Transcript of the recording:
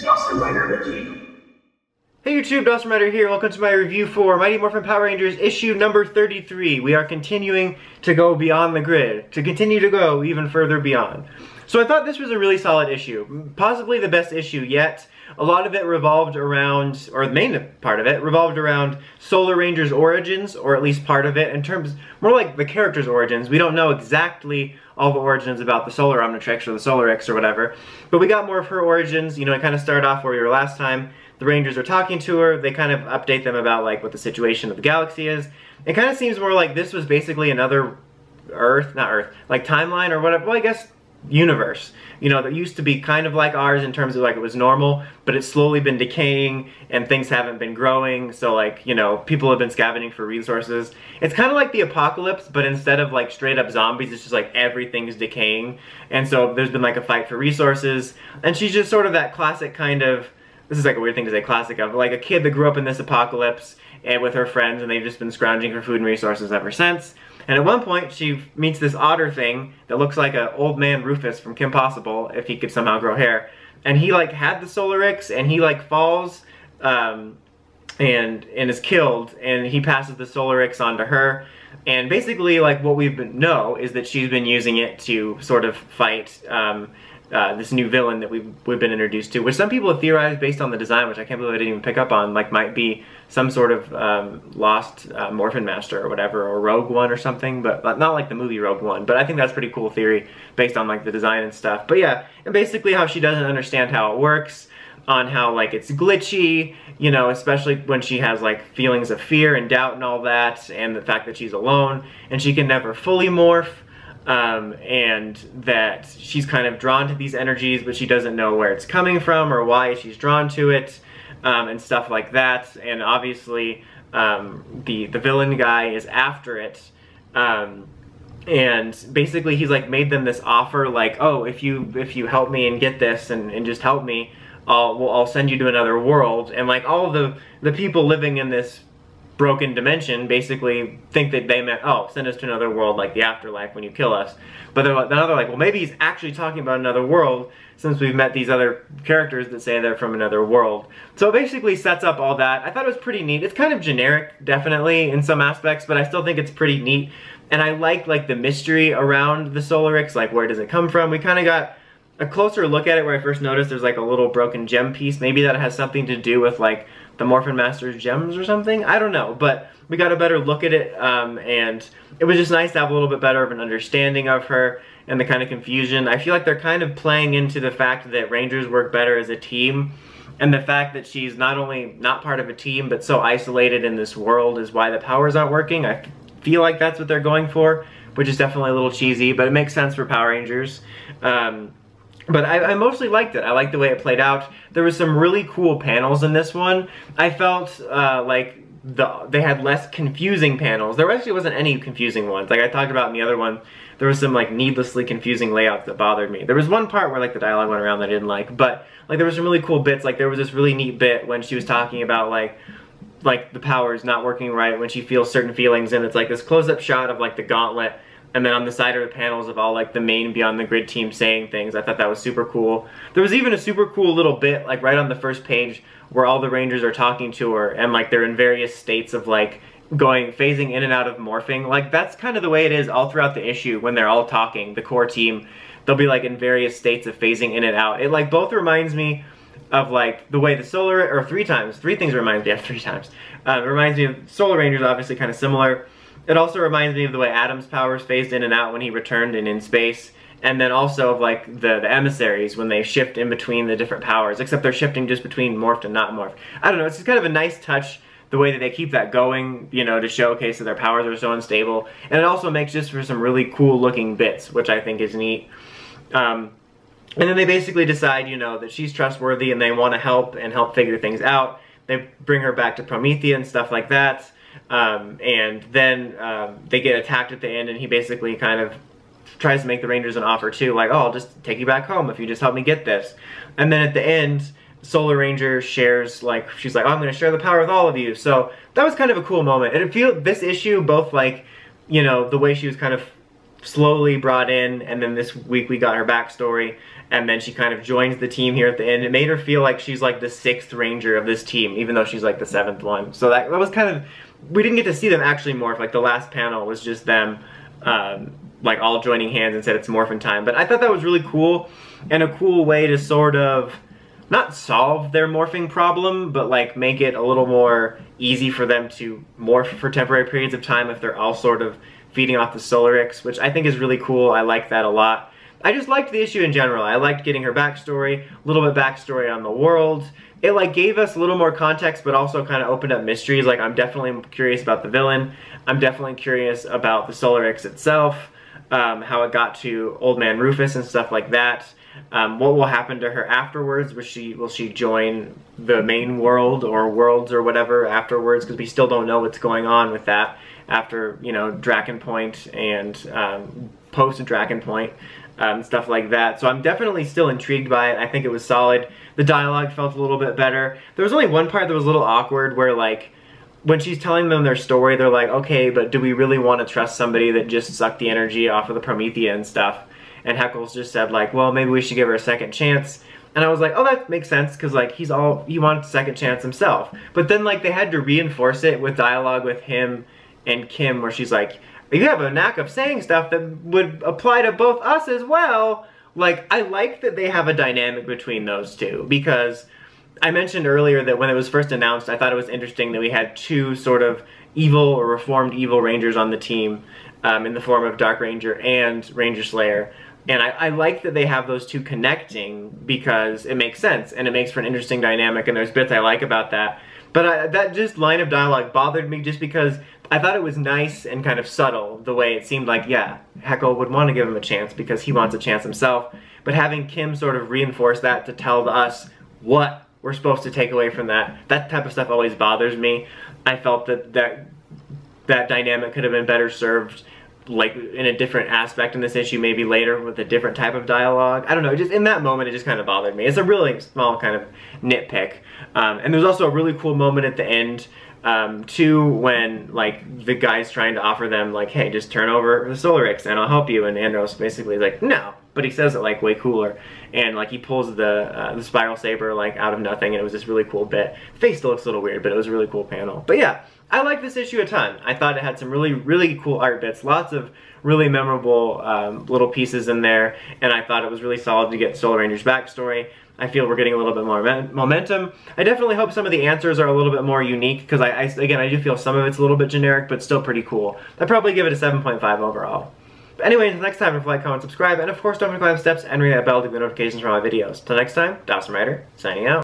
Dawson Rider Wiki. Hey YouTube, Dawson Rider here. Welcome to my review for Mighty Morphin Power Rangers issue number 33. We are continuing to go beyond the grid, to continue to go even further beyond. So I thought this was a really solid issue, possibly the best issue yet. A lot of it revolved around, or the main part of it, revolved around Solar Ranger's origins, or at least part of it, in terms, more like the character's origins. We don't know exactly all the origins about the Solar Omnitrix or the Solarix or whatever, but we got more of her origins. You know, it kind of started off where we were last time. The Rangers are talking to her, they kind of update them about like what the situation of the galaxy is. It kind of seems more like this was basically another Earth, not Earth, like timeline or whatever, well I guess universe, you know, that used to be kind of like ours in terms of like it was normal, but it's slowly been decaying and things haven't been growing, so like, you know, people have been scavenging for resources. It's kind of like the apocalypse, but instead of like straight up zombies, it's just like everything's decaying, and so there's been like a fight for resources, and she's just sort of that classic kind of, this is like a weird thing to say classic of, but like a kid that grew up in this apocalypse and with her friends, and they've just been scrounging for food and resources ever since. And at one point, she meets this otter thing that looks like an old man Rufus from Kim Possible, if he could somehow grow hair. And he like had the Solarix, and he like falls and is killed, and he passes the Solarix on to her. And basically, like what know is that she's been using it to sort of fight this new villain that we've been introduced to, which some people have theorized based on the design, which I can't believe I didn't even pick up on, like might be some sort of lost Morphin Master or whatever, or Rogue One or something, but not like the movie Rogue One, but I think that's a pretty cool theory based on like the design and stuff. But yeah, and basically how she doesn't understand how it works, on how like it's glitchy, you know, especially when she has like feelings of fear and doubt and all that, and the fact that she's alone, and she can never fully morph. And that she's kind of drawn to these energies, but she doesn't know where it's coming from or why she's drawn to it, and stuff like that. And obviously, the villain guy is after it, and basically he's like made them this offer, like, oh, if you help me and get this and just help me, I'll send you to another world. And like all of the people living in this broken dimension basically think that they meant, oh, send us to another world like the afterlife when you kill us. But they're like, well, maybe he's actually talking about another world, since we've met these other characters that say they're from another world. So it basically sets up all that. I thought it was pretty neat. It's kind of generic, definitely, in some aspects, but I still think it's pretty neat. And I like the mystery around the Solarix, like where does it come from? We kind of got a closer look at it where I first noticed there's like a little broken gem piece. Maybe that has something to do with like the Morphin Master's gems or something, I don't know, but we got a better look at it, and it was just nice to have a little bit better of an understanding of her and the kind of confusion. I feel like they're kind of playing into the fact that Rangers work better as a team, and the fact that she's not only not part of a team but so isolated in this world is why the powers aren't working. I feel like that's what they're going for, which is definitely a little cheesy, but it makes sense for Power Rangers. But I mostly liked it. I liked the way it played out. There was some really cool panels in this one. I felt like they had less confusing panels. There actually wasn't any confusing ones. Like I talked about in the other one, there was some like needlessly confusing layouts that bothered me. There was one part where like the dialogue went around that I didn't like, but like there was some really cool bits. Like there was this really neat bit when she was talking about like the powers not working right when she feels certain feelings, and it's like this close-up shot of like the gauntlet, and then on the side are the panels of all like the main Beyond the Grid team saying things. I thought that was super cool. There was even a super cool little bit like right on the first page where all the Rangers are talking to her, and like they're in various states of like phasing in and out of morphing. Like that's kind of the way it is all throughout the issue when they're all talking, the core team. They'll be like in various states of phasing in and out. It like both reminds me of like the way the three things remind me of three times. It reminds me of Solar Rangers, obviously kind of similar. It also reminds me of the way Adam's powers phased in and out when he returned and in space. And then also of like the emissaries when they shift in between the different powers, except they're shifting just between morphed and not morphed. I don't know, it's just kind of a nice touch the way that they keep that going, you know, to showcase that their powers are so unstable. And it also makes just for some really cool looking bits, which I think is neat. And then they basically decide, you know, that she's trustworthy and they want to help figure things out. They bring her back to Promethea and stuff like that. And then they get attacked at the end, and he basically kind of tries to make the Rangers an offer too, like, oh, I'll just take you back home if you just help me get this. And then at the end, Solar Ranger shares, like, she's like, oh, I'm going to share the power with all of you. So that was kind of a cool moment. And it feels, this issue, both like, you know, the way she was kind of slowly brought in, and then this week we got her backstory, and then she kind of joins the team here at the end. It made her feel like she's like the 6th Ranger of this team, even though she's like the 7th one. So that was kind of, we didn't get to see them actually morph. Like the last panel was just them like all joining hands and said it's Morphin time. But I thought that was really cool, and a cool way to sort of not solve their morphing problem, but like make it a little more easy for them to morph for temporary periods of time if they're all sort of feeding off the Solarix, which I think is really cool. I like that a lot. I just liked the issue in general. I liked getting her backstory, a little bit backstory on the world. It like gave us a little more context, but also kind of opened up mysteries. Like I'm definitely curious about the villain. I'm definitely curious about the Solarix itself, how it got to Old Man Rufus and stuff like that. What will happen to her afterwards? Will she join the main world or worlds or whatever afterwards? Because we still don't know what's going on with that after, you know, Draken Point and post Draken Point, stuff like that. So I'm definitely still intrigued by it. I think it was solid. The dialogue felt a little bit better. There was only one part that was a little awkward where like when she's telling them their story, they're like, okay, but do we really want to trust somebody that just sucked the energy off of the Promethea and stuff? And Heckles just said like, well, maybe we should give her a second chance. And I was like, oh, that makes sense, because like he wanted a second chance himself. But then like they had to reinforce it with dialogue with him and Kim, where she's like, you have a knack of saying stuff that would apply to both us as well. Like, I like that they have a dynamic between those two, because I mentioned earlier that when it was first announced, I thought it was interesting that we had two sort of evil or reformed evil Rangers on the team, in the form of Dark Ranger and Ranger Slayer. And I like that they have those two connecting, because it makes sense and it makes for an interesting dynamic, and there's bits I like about that. But that just line of dialogue bothered me just because I thought it was nice and kind of subtle, the way it seemed like, yeah, Heckle would want to give him a chance because he wants a chance himself. But having Kim sort of reinforce that to tell us what we're supposed to take away from that type of stuff always bothers me. I felt that dynamic could have been better served like in a different aspect in this issue, maybe later with a different type of dialogue. I don't know, just in that moment it just kind of bothered me. It's a really small kind of nitpick. And there's also a really cool moment at the end too, when like the guy's trying to offer them like, hey, just turn over the Solarix and I'll help you, and Andros basically is like, no, but he says it like way cooler, and like he pulls the spiral saber like out of nothing, and it was this really cool bit. The face still looks a little weird, but it was a really cool panel. But yeah, I like this issue a ton. I thought it had some really cool art bits, lots of really memorable little pieces in there, and I thought it was really solid to get Solar Ranger's backstory. I feel we're getting a little bit more momentum. I definitely hope some of the answers are a little bit more unique, because again, I do feel some of it's a little bit generic, but still pretty cool. I'd probably give it a 7.5 overall. But anyway, until next time, don't forget to like, comment, subscribe, and of course don't forget to climb steps and ring that bell to get notifications for all my videos. Till next time, Dawson Rider, signing out.